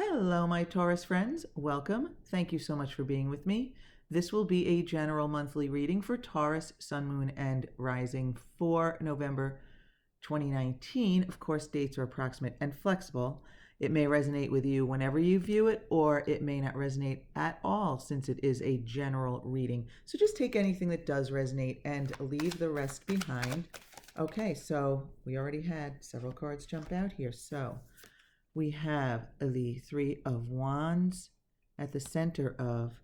Hello, my Taurus friends. Welcome. Thank you so much for being with me. This will be a general monthly reading for Taurus, Sun, Moon, and Rising for November 2019. Of course, dates are approximate and flexible. It may resonate with you whenever you view it, or it may not resonate at all since it is a general reading. So just take anything that does resonate and leave the rest behind. Okay, so we already had several cards jump out here. So we have the Three of Wands at the center of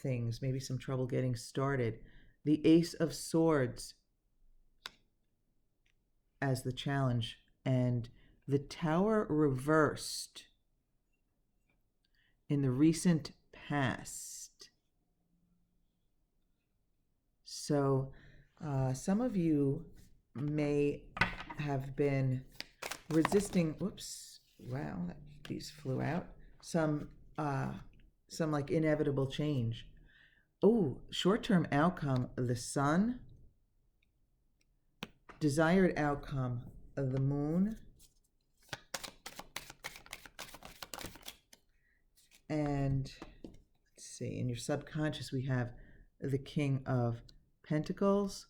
things, maybe some trouble getting started. The Ace of Swords as the challenge, and the Tower reversed in the recent past. So some of you may have been resisting, wow, these flew out. Some like inevitable change. Oh, short-term outcome, the Sun. Desired outcome of the Moon. And let's see, in your subconscious we have the King of Pentacles.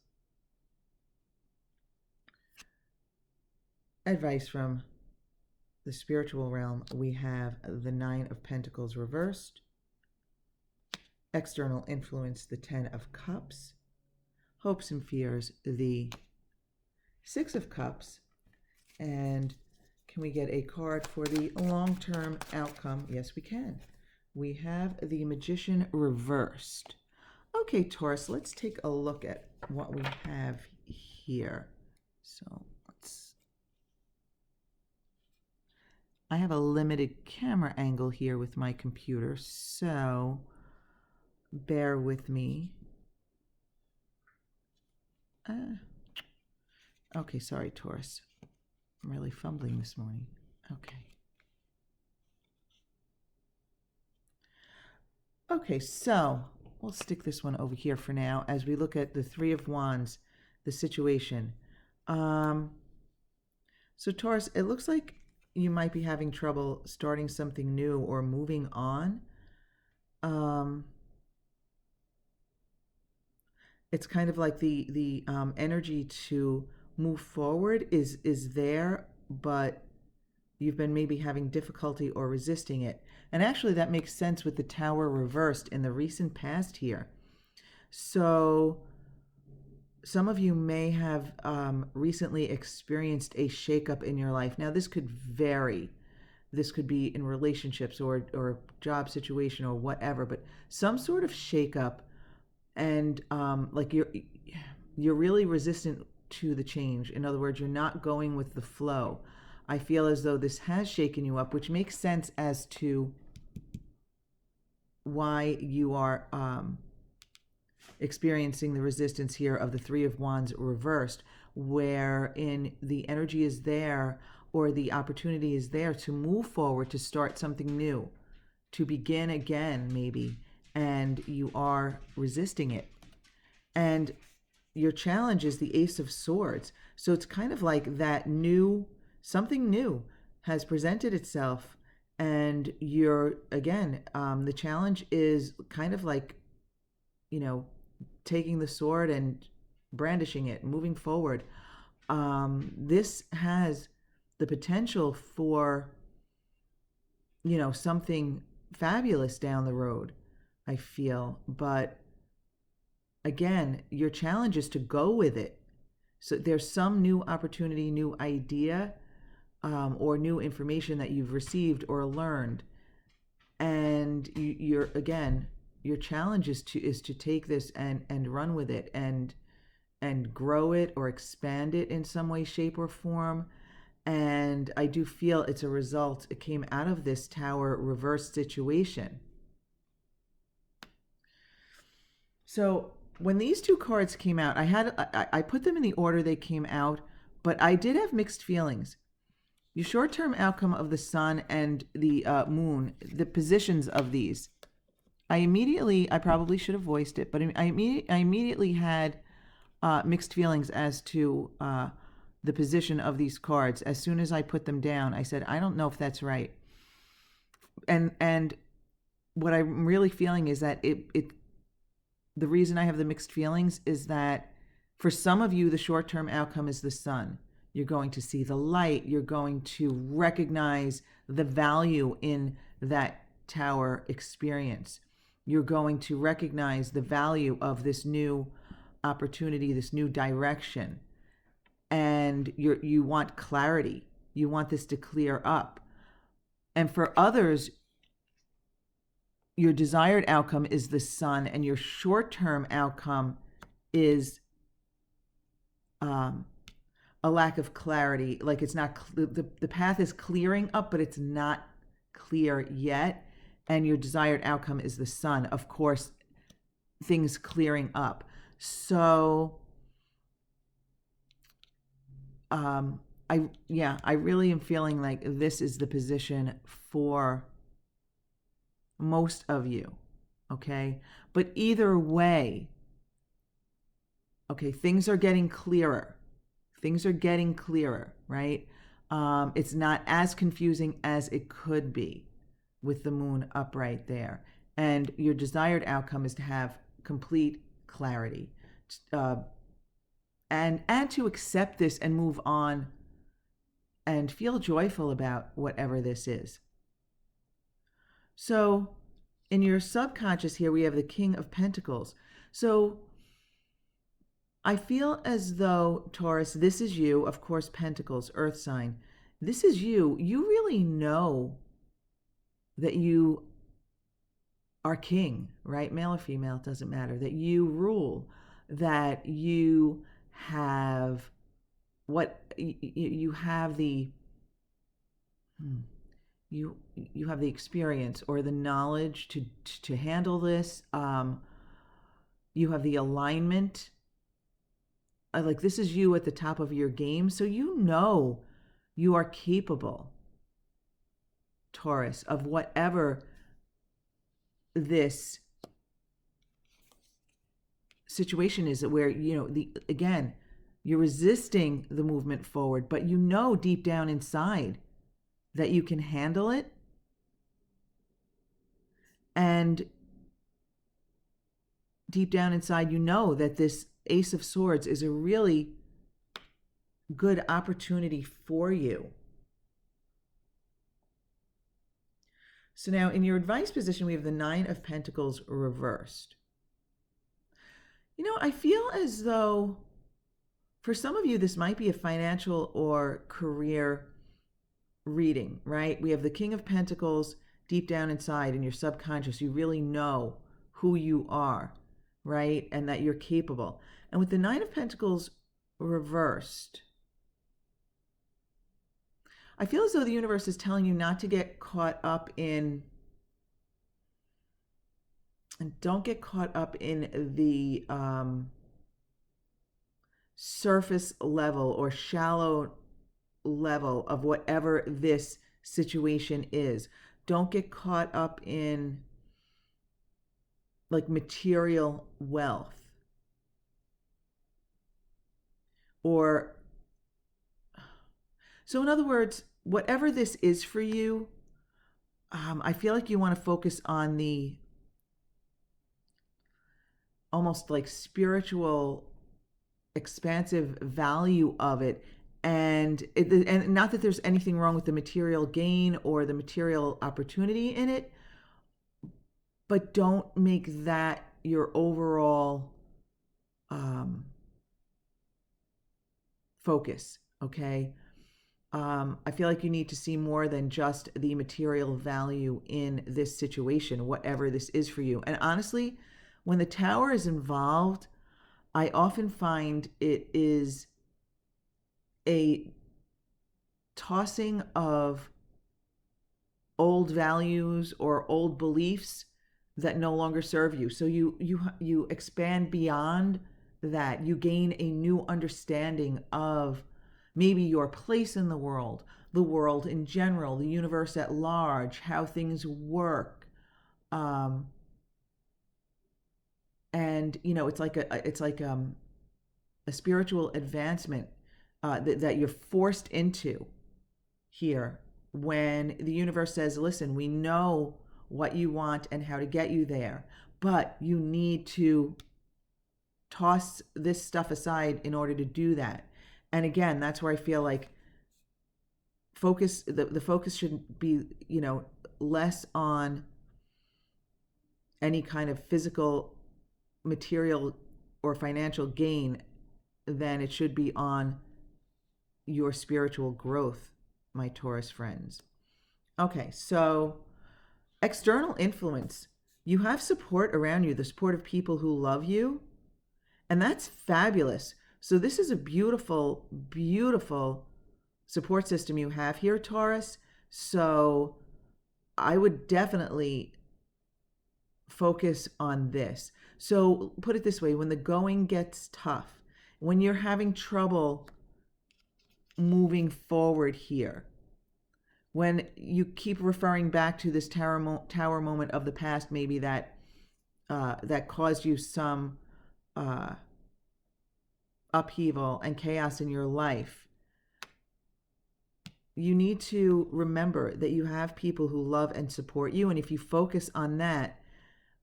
Advice from the spiritual realm, we have the Nine of Pentacles reversed. External influence, the Ten of Cups. Hopes and fears, the Six of Cups. And can we get a card for the long-term outcome? Yes, we can. We have the Magician reversed. Okay, Taurus, let's take a look at what we have here. So I have a limited camera angle here with my computer, so bear with me. Okay, sorry, Taurus. I'm really fumbling this morning. Okay, so we'll stick this one over here for now as we look at the Three of Wands, the situation. So Taurus, it looks like you might be having trouble starting something new or moving on. It's kind of like the energy to move forward is there, but you've been maybe having difficulty or resisting it. And actually that makes sense with the Tower reversed in the recent past here. So some of you may have recently experienced a shakeup in your life. Now, this could vary. This could be in relationships or job situation or whatever, but some sort of shakeup, and like you're really resistant to the change. In other words, you're not going with the flow. I feel as though this has shaken you up, which makes sense as to why you are experiencing the resistance here of the Three of Wands reversed, wherein the energy is there or the opportunity is there to move forward, to start something new, to begin again maybe, and you are resisting it. And your challenge is the Ace of Swords. So it's kind of like that something new has presented itself, and you're, again, the challenge is kind of like, taking the sword and brandishing it, moving forward. This has the potential for, something fabulous down the road, I feel. But again, your challenge is to go with it. So there's some new opportunity, new idea, or new information that you've received or learned. And you're, again, your challenge is to take this and run with it and grow it or expand it in some way, shape, or form. And I do feel it's a result. It came out of this Tower reverse situation. So when these two cards came out, I put them in the order they came out, but I did have mixed feelings. Your short-term outcome of the Sun and the Moon, the positions of these, I probably should have voiced it, but I immediately had mixed feelings as to the position of these cards. As soon as I put them down, I said, I don't know if that's right. and what I'm really feeling is that the reason I have the mixed feelings is that for some of you, the short-term outcome is the sun. You're going to see the light. You're going to recognize the value in that tower experience. You're going to recognize the value of this new opportunity, this new direction. And you want clarity. You want this to clear up. And for others, your desired outcome is the sun, and your short-term outcome is a lack of clarity. Like it's not, the path is clearing up, but it's not clear yet. And your desired outcome is the sun. Of course, things clearing up. So, I really am feeling like this is the position for most of you. Okay. But either way, okay, things are getting clearer. Things are getting clearer, right? It's not as confusing as it could be with the moon upright there. And your desired outcome is to have complete clarity, and to accept this and move on and feel joyful about whatever this is. So in your subconscious here, we have the King of Pentacles. So I feel as though, Taurus, this is you. Of course, Pentacles, Earth sign. This is you. You really know that you are king, right? Male or female, it doesn't matter. That you rule, that you have you have the you have the experience or the knowledge to handle this. You have the alignment. Like this is you at the top of your game, so you know you are capable, Taurus, of whatever this situation is, where again, you're resisting the movement forward, but you know deep down inside that you can handle it. And deep down inside, you know that this Ace of Swords is a really good opportunity for you. So now in your advice position, we have the Nine of Pentacles reversed. I feel as though for some of you, this might be a financial or career reading, right? We have the King of Pentacles deep down inside in your subconscious. You really know who you are, right? And that you're capable. And with the Nine of Pentacles reversed, I feel as though the universe is telling you not to get caught up in, and don't get caught up in the surface level or shallow level of whatever this situation is. Don't get caught up in like material wealth, or so in other words, whatever this is for you, I feel like you want to focus on the almost like spiritual expansive value of it. And not that there's anything wrong with the material gain or the material opportunity in it, but don't make that your overall focus, okay? I feel like you need to see more than just the material value in this situation, whatever this is for you. And honestly, when the Tower is involved, I often find it is a tossing of old values or old beliefs that no longer serve you. So you expand beyond that. You gain a new understanding of maybe your place in the world in general, the universe at large, how things work. And it's like a spiritual advancement that you're forced into here when the universe says, listen, we know what you want and how to get you there, but you need to toss this stuff aside in order to do that. And again, that's where I feel like the focus should be, less on any kind of physical, material, or financial gain than it should be on your spiritual growth, my Taurus friends. Okay, so external influence. You have support around you, the support of people who love you, and that's fabulous. So this is a beautiful, beautiful support system you have here, Taurus. So I would definitely focus on this. So put it this way, when the going gets tough, when you're having trouble moving forward here, when you keep referring back to this tower moment of the past, maybe that caused you some upheaval and chaos in your life, you need to remember that you have people who love and support you, and if you focus on that,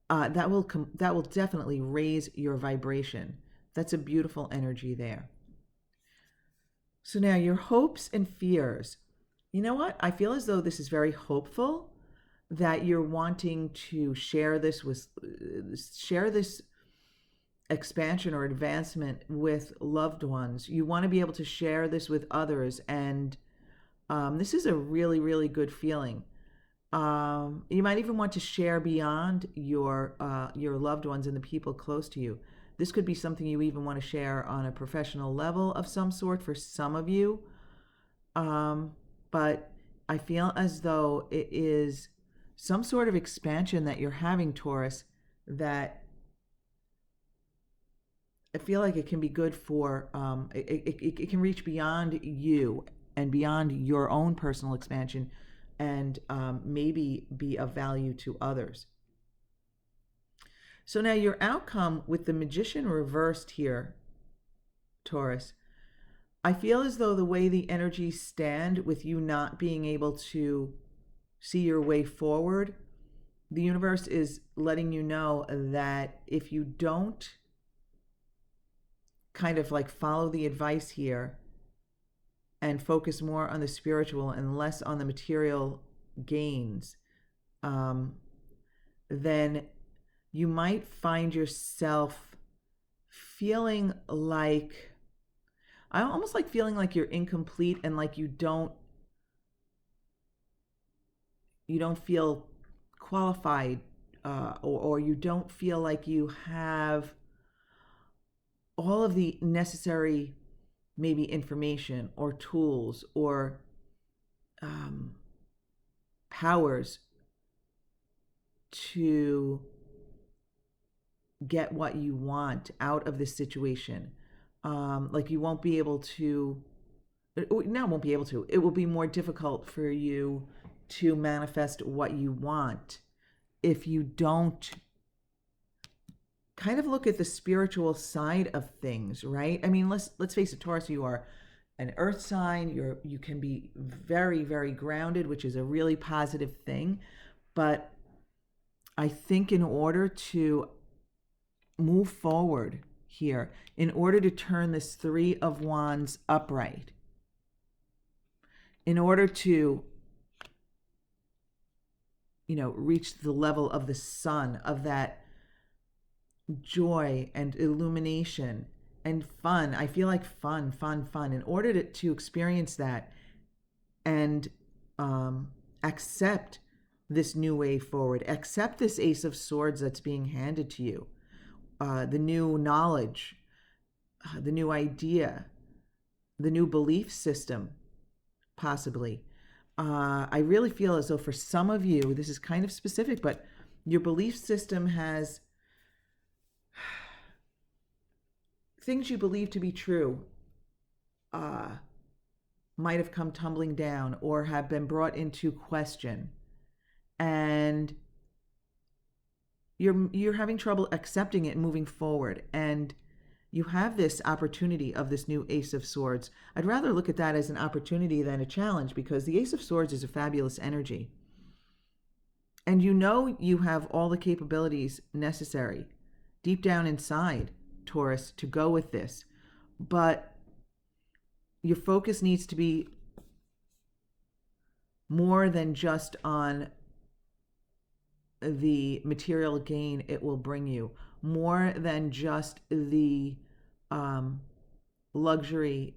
that will definitely raise your vibration. That's a beautiful energy there. So now your hopes and fears. You know what? I feel as though this is very hopeful, that you're wanting to share this expansion or advancement with loved ones. You want to be able to share this with others, and this is a really, really good feeling. You might even want to share beyond your loved ones and the people close to you. This could be something you even want to share on a professional level of some sort for some of you. But I feel as though it is some sort of expansion that you're having, Taurus, that I feel like it can be good for, it can reach beyond you and beyond your own personal expansion, and maybe be of value to others. So now your outcome with the Magician reversed here, Taurus, I feel as though the way the energies stand with you not being able to see your way forward, the universe is letting you know that if you don't kind of like follow the advice here and focus more on the spiritual and less on the material gains, then you might find yourself feeling like, I almost like feeling like you're incomplete, and like you don't feel qualified, or you don't feel like you have all of the necessary maybe information or tools or powers to get what you want out of this situation. Like you won't be able to, it will be more difficult for you to manifest what you want if you don't kind of look at the spiritual side of things, right? I mean, let's face it, Taurus, you are an earth sign. You can be very, very grounded, which is a really positive thing. But I think in order to move forward here, in order to turn this Three of Wands upright, in order to reach the level of the sun, of that joy and illumination and fun. I feel like fun. In order to experience that and accept this new way forward, accept this Ace of Swords that's being handed to you, the new knowledge, the new idea, the new belief system, possibly. I really feel as though for some of you, this is kind of specific, but your belief system has things you believe to be true might have come tumbling down or have been brought into question, and you're having trouble accepting it and moving forward, and you have this opportunity of this new Ace of Swords. I'd rather look at that as an opportunity than a challenge, because the Ace of Swords is a fabulous energy. And you know you have all the capabilities necessary deep down inside, Taurus, to go with this. But your focus needs to be more than just on the material gain it will bring you, more than just the luxury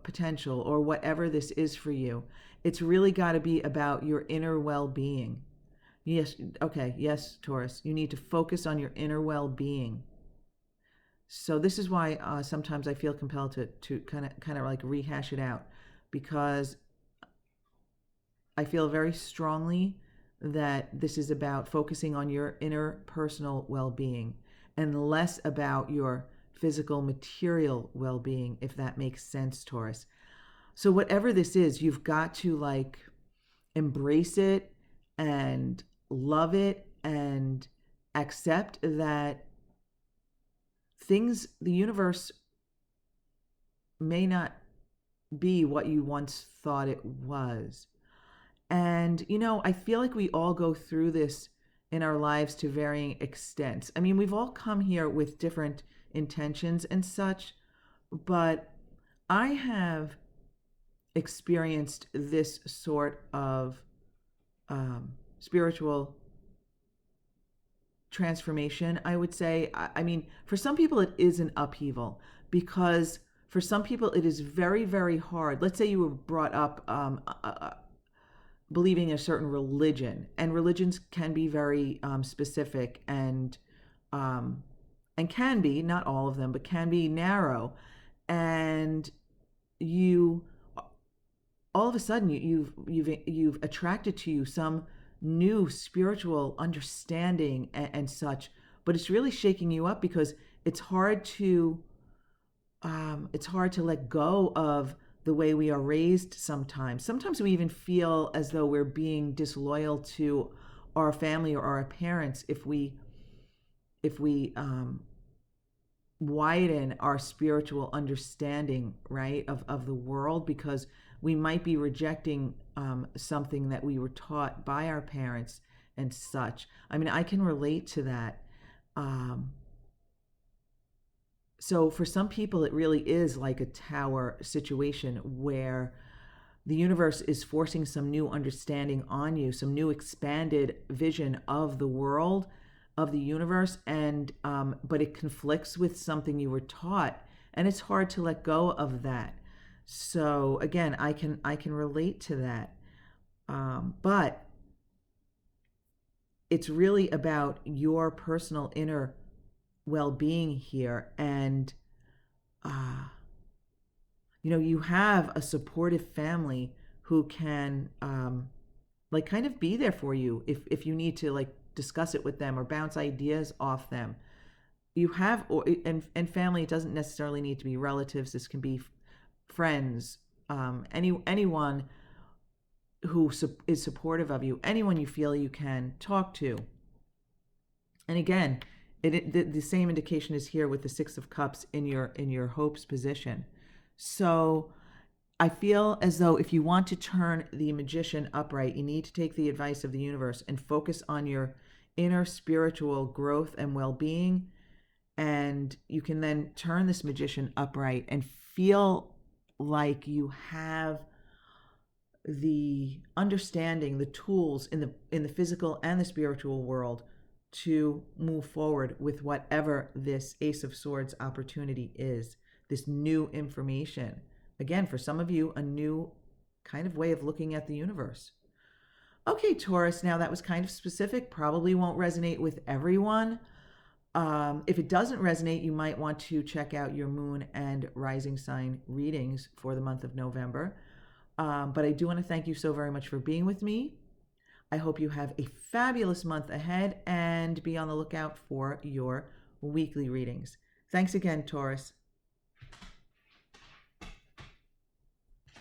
potential or whatever this is for you. It's really got to be about your inner well-being. Yes, okay, yes, Taurus, you need to focus on your inner well-being. So this is why sometimes I feel compelled to kind of like rehash it out, because I feel very strongly that this is about focusing on your inner personal well-being and less about your physical material well-being, if that makes sense, Taurus. So whatever this is, you've got to like embrace it and love it and accept that things, the universe may not be what you once thought it was. And, you know, I feel like we all go through this in our lives to varying extents. I mean, we've all come here with different intentions and such, but I have experienced this sort of spiritual transformation, I would say. I mean, for some people, it is an upheaval, because for some people, it is very, very hard. Let's say you were brought up believing a certain religion, and religions can be very specific and can be, not all of them, but can be narrow. And you, all of a sudden, you've attracted to you some new spiritual understanding and such, but it's really shaking you up, because it's hard to let go of the way we are raised sometimes. Sometimes we even feel as though we're being disloyal to our family or our parents if we widen our spiritual understanding, right, of the world, because we might be rejecting something that we were taught by our parents and such. I mean, I can relate to that. So for some people, it really is like a tower situation where the universe is forcing some new understanding on you, some new expanded vision of the world, of the universe, and but it conflicts with something you were taught, and it's hard to let go of that. So again, I can relate to that, but it's really about your personal inner well-being here. And you know, you have a supportive family who can like kind of be there for you if you need to like discuss it with them or bounce ideas off them. You have, and family, it doesn't necessarily need to be relatives. This can be friends, anyone who is supportive of you, anyone you feel you can talk to. And again, the same indication is here with the Six of Cups in your hopes position. So I feel as though if you want to turn the Magician upright, you need to take the advice of the universe and focus on your inner spiritual growth and well-being. And you can then turn this Magician upright and feel like you have the understanding, the tools in the physical and the spiritual world to move forward with whatever this Ace of Swords opportunity is, this new information. Again, for some of you, a new kind of way of looking at the universe. Okay, Taurus, now that was kind of specific, probably won't resonate with everyone. If it doesn't resonate, you might want to check out your moon and rising sign readings for the month of November. But I do want to thank you so very much for being with me. I hope you have a fabulous month ahead, and be on the lookout for your weekly readings. Thanks again, Taurus.